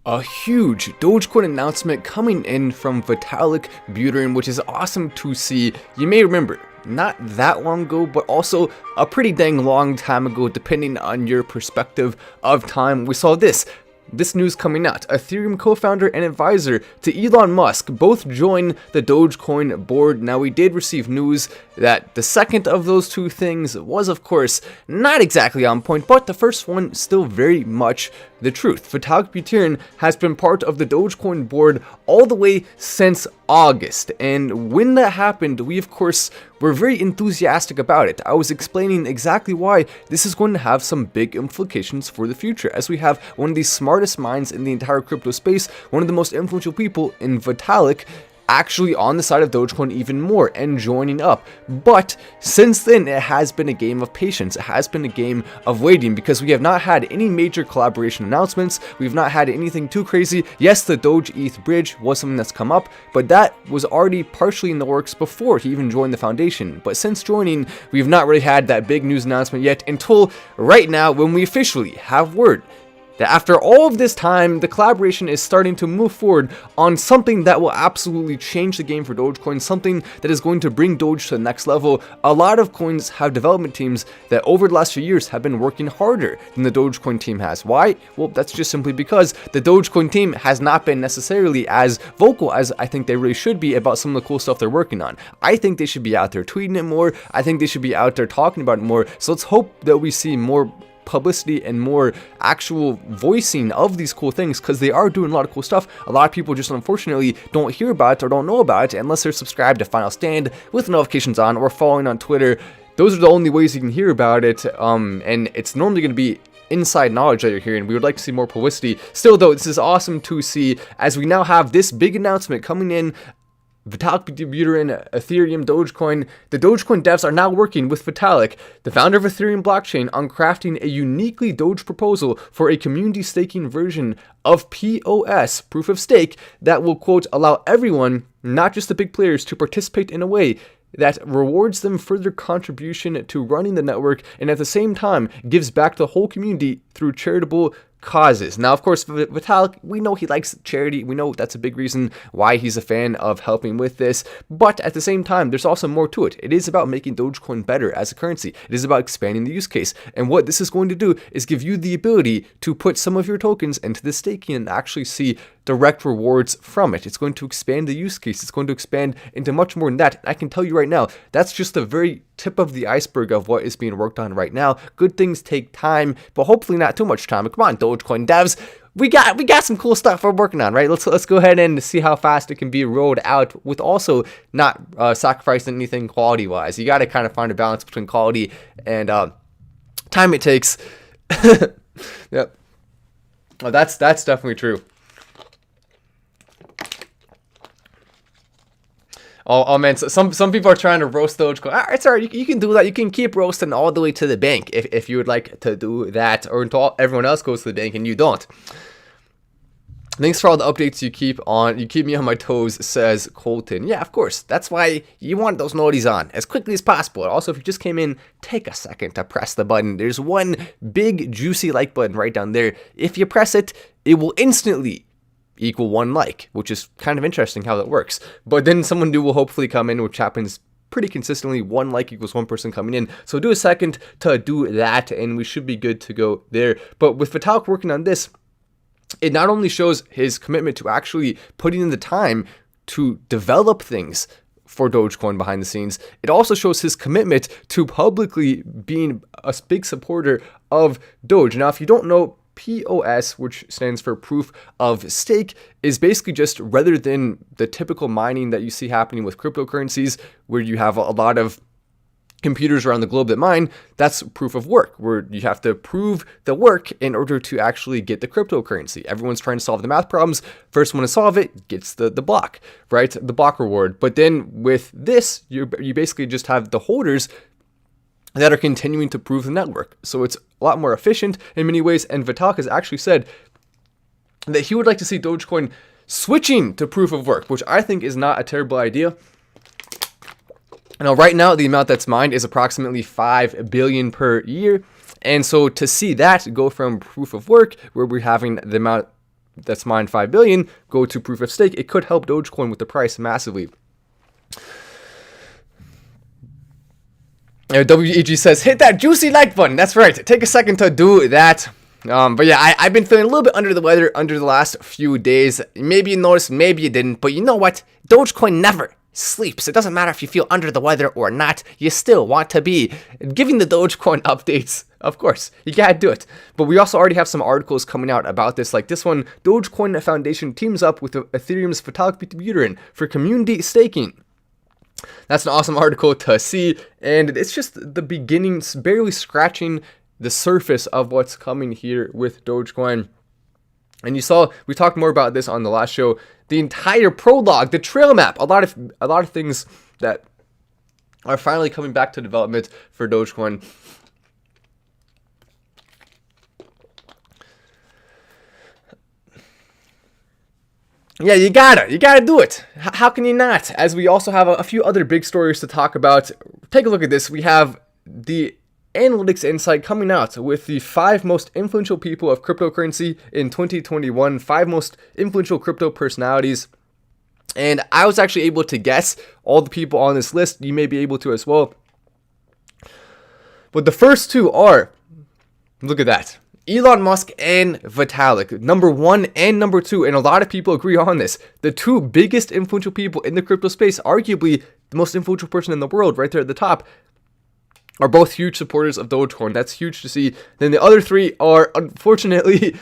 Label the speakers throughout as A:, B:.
A: A huge Dogecoin announcement coming in from Vitalik Buterin, which is awesome to see. You may remember, not that long ago, but also a pretty dang long time ago, depending on your perspective of time, we saw this news coming out. Ethereum co-founder and advisor to Elon Musk both joined the Dogecoin board. Now, we did receive news that the second of those two things was, of course, not exactly on point, but the first one still very much the truth. Vitalik Buterin has been part of the Dogecoin board all the way since August, and when that happened, we of course were very enthusiastic about it. I was explaining exactly why this is going to have some big implications for the future, as we have one of the smartest minds in the entire crypto space, one of the most influential people in Vitalik, actually on the side of Dogecoin even more and joining up. But since then, it has been a game of patience. It has been a game of waiting, because we have not had any major collaboration announcements. We've not had anything too crazy. Yes, the Doge ETH bridge was something that's come up, but that was already partially in the works before he even joined the foundation. But since joining, we've not really had that big news announcement yet, until right now, when we officially have word that after all of this time, the collaboration is starting to move forward on something that will absolutely change the game for Dogecoin, something that is going to bring Doge to the next level. A lot of coins have development teams that over the last few years have been working harder than the Dogecoin team has. Why? Well, that's just simply because the Dogecoin team has not been necessarily as vocal as I think they really should be about some of the cool stuff they're working on. I think they should be out there tweeting it more. I think they should be out there talking about it more. So let's hope that we see more publicity and more actual voicing of these cool things, because they are doing a lot of cool stuff. A lot of people just unfortunately don't hear about it or don't know about it unless they're subscribed to Final Stand with notifications on or following on Twitter. Those are the only ways you can hear about it, and it's normally going to be inside knowledge that you're hearing. We would like to see more publicity. Still though, this is awesome to see, as we now have this big announcement coming in. Vitalik Buterin, Ethereum, Dogecoin. The Dogecoin devs are now working with Vitalik, the founder of Ethereum blockchain, on crafting a uniquely Doge proposal for a community staking version of POS, proof of stake, that will, quote, allow everyone, not just the big players, to participate in a way that rewards them further contribution to running the network, and at the same time gives back to the whole community through charitable causes. Now, of course, Vitalik, we know he likes charity. We know that's a big reason why he's a fan of helping with this. But at the same time, there's also more to it. It is about making Dogecoin better as a currency. It is about expanding the use case. And what this is going to do is give you the ability to put some of your tokens into the staking and actually see direct rewards from it. It's going to expand the use case. It's going to expand into much more than that. And I can tell you right now, that's just the very tip of the iceberg of what is being worked on right now. Good things take time, but hopefully not too much time. Come on, Dogecoin devs. We got some cool stuff we're working on, right? Let's go ahead and see how fast it can be rolled out with also not sacrificing anything quality-wise. You got to kind of find a balance between quality and time it takes. Yep. Oh, that's definitely true. Oh man, so some people are trying to roast Dogecoin. It's alright, you can do that. You can keep roasting all the way to the bank if you would like to do that, or until everyone else goes to the bank and you don't. Thanks for all the updates you keep me on my toes, says Colton. Yeah, of course. That's why you want those noties on as quickly as possible. Also, if you just came in, take a second to press the button. There's one big juicy like button right down there. If you press it, it will instantly equal 1 like, which is kind of interesting how that works. But then someone new will hopefully come in, which happens pretty consistently. 1 like equals 1 person coming in. So do a second to do that, and we should be good to go there. But with Vitalik working on this, it not only shows his commitment to actually putting in the time to develop things for Dogecoin behind the scenes, it also shows his commitment to publicly being a big supporter of Doge. Now, if you don't know, POS, which stands for proof of stake, is basically just, rather than the typical mining that you see happening with cryptocurrencies, where you have a lot of computers around the globe that mine, that's proof of work, where you have to prove the work in order to actually get the cryptocurrency. Everyone's trying to solve the math problems. First one to solve it gets the block, right? The block reward. But then with this, you basically just have the holders that are continuing to prove the network. So it's a lot more efficient in many ways. And Vitalik has actually said that he would like to see Dogecoin switching to proof of work, which I think is not a terrible idea. Now, right now, the amount that's mined is approximately 5 billion per year. And so to see that go from proof of work, where we're having the amount that's mined 5 billion go to proof of stake, it could help Dogecoin with the price massively. WEG says, hit that juicy like button. That's right. Take a second to do that. But yeah, I've been feeling a little bit under the weather under the last few days. Maybe you noticed, maybe you didn't. But you know what? Dogecoin never sleeps. It doesn't matter if you feel under the weather or not. You still want to be giving the Dogecoin updates. Of course, you gotta do it. But we also already have some articles coming out about this. Like this one, Dogecoin Foundation teams up with Ethereum's Vitalik Buterin for community staking. That's an awesome article to see, and it's just the beginning, barely scratching the surface of what's coming here with Dogecoin. And you saw, we talked more about this on the last show, the entire prologue, the trail map, a lot of things that are finally coming back to development for Dogecoin. Yeah, you gotta do it. How can you not? As we also have a few other big stories to talk about. Take a look at this. We have the Analytics Insight coming out with the 5 most influential people of cryptocurrency in 2021, 5 most influential crypto personalities. And I was actually able to guess all the people on this list. You may be able to as well. But the first 2 are, look at that, Elon Musk and Vitalik, number 1 and number 2, and a lot of people agree on this. The 2 biggest influential people in the crypto space, arguably the most influential person in the world, right there at the top, are both huge supporters of Dogecoin. That's huge to see. Then the other 3 are, unfortunately,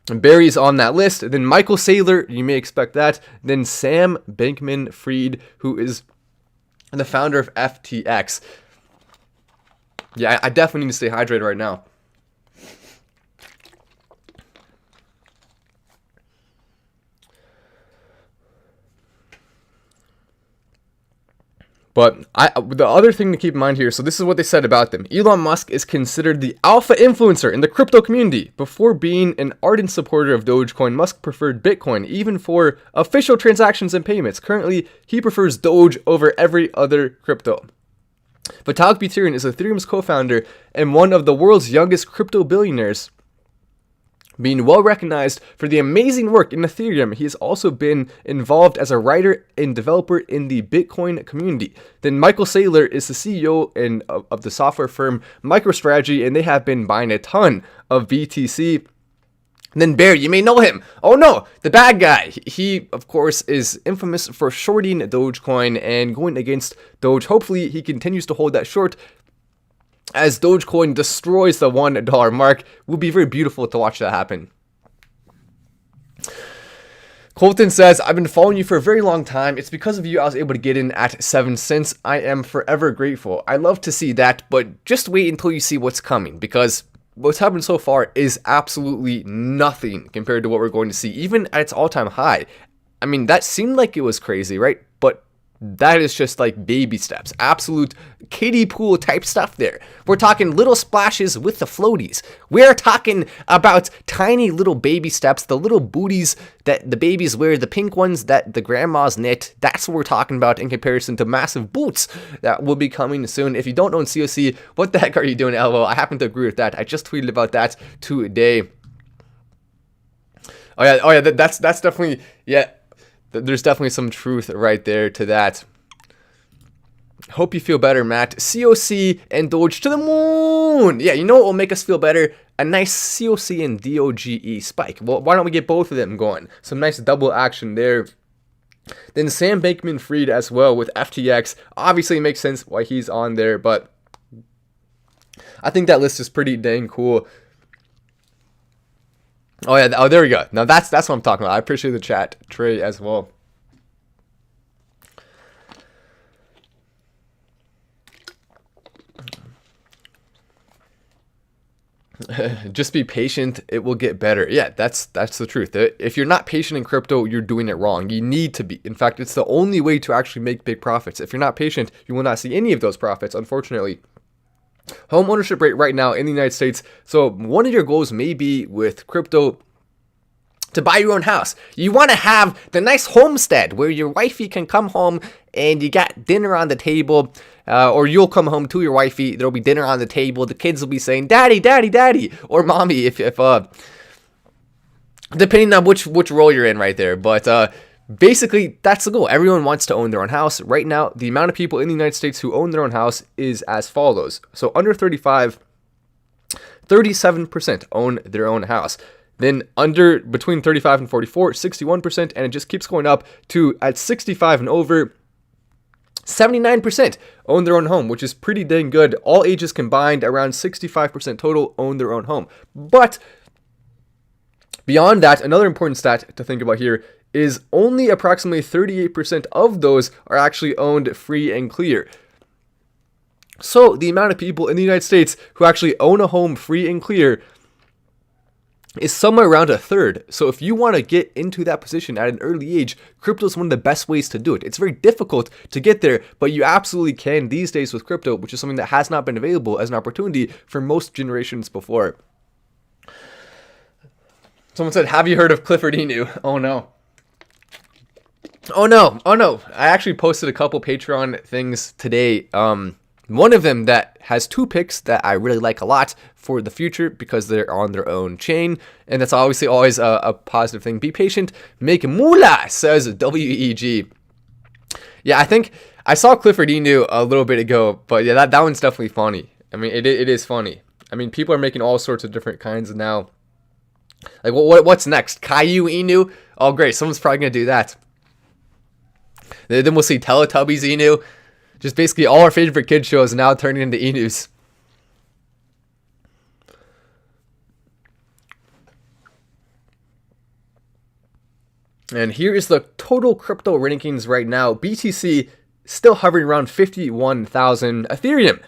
A: Barry's on that list. Then Michael Saylor, you may expect that. Then Sam Bankman-Fried, who is the founder of FTX. Yeah, I definitely need to stay hydrated right now. But the other thing to keep in mind here, so this is what they said about them. Elon Musk is considered the alpha influencer in the crypto community. Before being an ardent supporter of Dogecoin, Musk preferred Bitcoin, even for official transactions and payments. Currently, he prefers Doge over every other crypto. Vitalik Buterin is Ethereum's co-founder and one of the world's youngest crypto billionaires, being well recognized for the amazing work in Ethereum. He has also been involved as a writer and developer in the Bitcoin community. Then Michael Saylor is the CEO of the software firm MicroStrategy, and they have been buying a ton of BTC. And then Bear, you may know him. Oh no, the bad guy. He, of course, is infamous for shorting Dogecoin and going against Doge. Hopefully, he continues to hold that short as Dogecoin destroys the $1 mark. It will be very beautiful to watch that happen. Colton says, I've been following you for a very long time. It's because of you I was able to get in at 7 cents. I am forever grateful. I love to see that, but just wait until you see what's coming, because what's happened so far is absolutely nothing compared to what we're going to see, even at its all-time high. I mean, that seemed like it was crazy, right? But that is just like baby steps, absolute kiddie pool type stuff there. We're talking little splashes with the floaties. We're talking about tiny little baby steps, the little booties that the babies wear, the pink ones that the grandmas knit. That's what we're talking about in comparison to massive boots that will be coming soon. If you don't own COC, what the heck are you doing, LO? I happen to agree with that. I just tweeted about that today. Oh yeah, that's definitely, yeah. There's definitely some truth right there to that. Hope you feel better, Matt. COC and Doge to the moon. Yeah, you know what will make us feel better? A nice COC and DOGE spike. Well, why don't we get both of them going? Some nice double action there. Then Sam Bankman-Fried as well with FTX. Obviously, it makes sense why he's on there, but I think that list is pretty dang cool. Oh yeah, oh there we go. Now that's what I'm talking about. I appreciate the chat, Trey, as well. Just be patient, it will get better. Yeah, that's the truth. If you're not patient in crypto, you're doing it wrong. You need to be. In fact, it's the only way to actually make big profits. If you're not patient, you will not see any of those profits, unfortunately. Home ownership rate right now in the United States. So one of your goals may be with crypto to buy your own house. You want to have the nice homestead where your wifey can come home and you got dinner on the table, or you'll come home to your wifey. There'll be dinner on the table. The kids will be saying, "Daddy, Daddy, Daddy," or "Mommy," if depending on which role you're in right there. But basically, that's the goal. Everyone wants to own their own house. Right now, the amount of people in the United States who own their own house is as follows. So under 35, 37% own their own house. Then between 35 and 44, 61%, and it just keeps going up to at 65 and over, 79% own their own home, which is pretty dang good. All ages combined, around 65% total own their own home. But beyond that, another important stat to think about here is only approximately 38% of those are actually owned free and clear. So the amount of people in the United States who actually own a home free and clear is somewhere around a third. So if you want to get into that position at an early age, crypto is one of the best ways to do it. It's very difficult to get there, but you absolutely can these days with crypto, which is something that has not been available as an opportunity for most generations before. Someone said, have you heard of Clifford Inu? Oh no. Oh no. I actually posted a couple Patreon things today. One of them that has 2 picks that I really like a lot for the future because they're on their own chain. And that's obviously always a positive thing. Be patient, make moolah, says WEG. Yeah, I think I saw Clifford Inu a little bit ago, but yeah, that one's definitely funny. I mean, it is funny. I mean, people are making all sorts of different kinds now. Like, what's next? Caillou Inu? Oh, great. Someone's probably going to do that. Then we'll see Teletubbies Inu. Just basically all our favorite kid shows now turning into Inus. And here is the total crypto rankings right now. BTC still hovering around 51,000. Ethereum,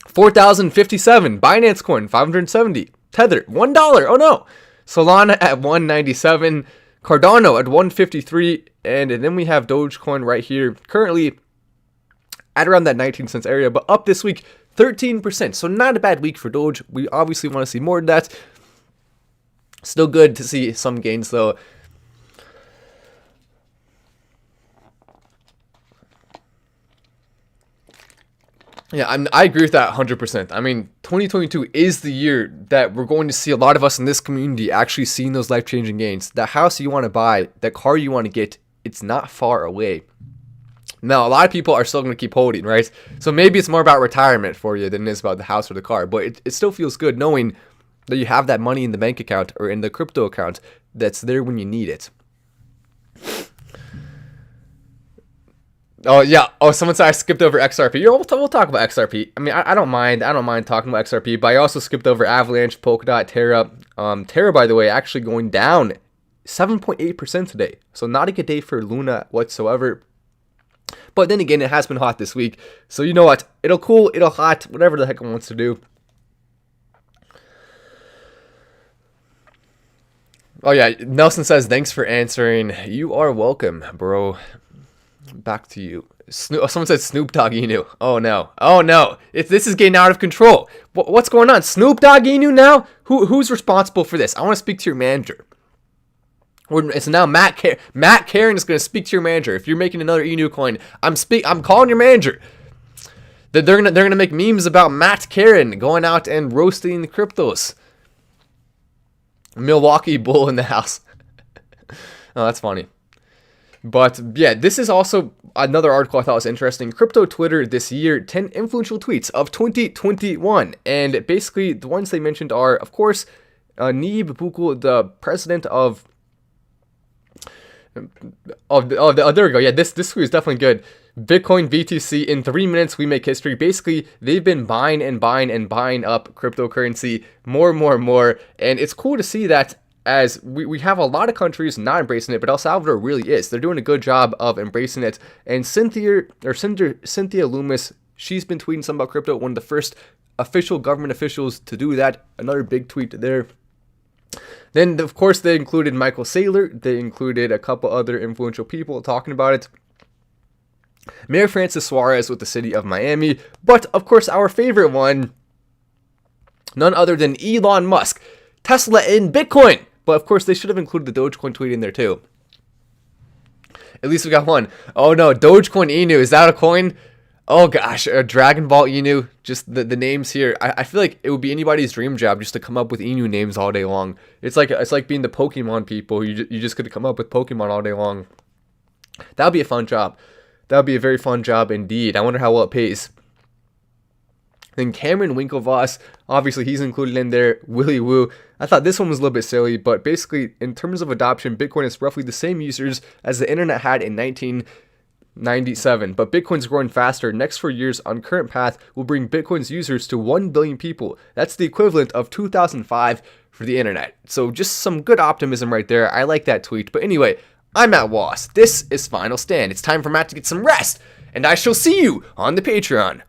A: 4,057. Binance Coin, 570. Tether, $1. Oh no. Solana at 197. Cardano at 153. And then we have Dogecoin right here. Currently at around that 19 cents area, but up this week 13%. So not a bad week for Doge. We obviously want to see more of that. Still good to see some gains though. Yeah, I agree with that 100%. I mean, 2022 is the year that we're going to see a lot of us in this community actually seeing those life-changing gains. The house you want to buy, the car you want to get, it's not far away. Now, a lot of people are still going to keep holding, right? So maybe it's more about retirement for you than it is about the house or the car. But it still feels good knowing that you have that money in the bank account or in the crypto account that's there when you need it. Oh, yeah. Oh, someone said I skipped over XRP. We'll talk about XRP. I mean, I don't mind. I don't mind talking about XRP, but I also skipped over Avalanche, Polkadot, Terra. Terra, by the way, actually going down 7.8% today. So not a good day for Luna whatsoever. But then again, it has been hot this week. So you know what? It'll cool, it'll hot, whatever the heck it wants to do. Oh yeah, Nelson says, thanks for answering. You are welcome, bro. Back to you. Someone said Snoop Dogg Inu. Oh no. Oh no. This is getting out of control. What's going on? Snoop Dogg Inu now? Who's responsible for this? I want to speak to your manager. It's now Matt Karen is going to speak to your manager. If you're making another Inu coin, I'm calling your manager. They're gonna make memes about Matt Karen going out and roasting the cryptos. Milwaukee Bull in the house. Oh, that's funny. But yeah, this is also another article I thought was interesting. Crypto Twitter this year, 10 influential tweets of 2021. And basically the ones they mentioned are, of course, Neeb Bukul, the president of there we go. Yeah, this tweet is definitely good. Bitcoin BTC in 3 minutes we make history. Basically, they've been buying up cryptocurrency more, and it's cool to see that as we have a lot of countries not embracing it, but El Salvador really is. They're doing a good job of embracing it. And Cynthia Loomis, she's been tweeting something about crypto, one of the first official government officials to do that. Another big tweet there. Then, of course, they included Michael Saylor. They included a couple other influential people talking about it. Mayor Francis Suarez with the city of Miami. But, of course, our favorite one, none other than Elon Musk. Tesla in Bitcoin. But, of course, they should have included the Dogecoin tweet in there, too. At least we got one. Oh, no, Dogecoin Inu. Is that a coin? Oh gosh, Dragon Ball Inu, just the names here. I feel like it would be anybody's dream job just to come up with Inu names all day long. It's like being the Pokemon people. You just could come up with Pokemon all day long. That would be a fun job. That would be a very fun job indeed. I wonder how well it pays. Then Cameron Winklevoss, obviously he's included in there. Willy Woo. I thought this one was a little bit silly, but basically in terms of adoption, Bitcoin is roughly the same users as the internet had in 1997, but Bitcoin's growing faster. Next 4 years on current path will bring Bitcoin's users to 1 billion people. That's the equivalent of 2005 for the internet. So just some good optimism right there. I like that tweet. But anyway, I'm Matt Wallace. This is Final Stand. It's time for Matt to get some rest, and I shall see you on the Patreon.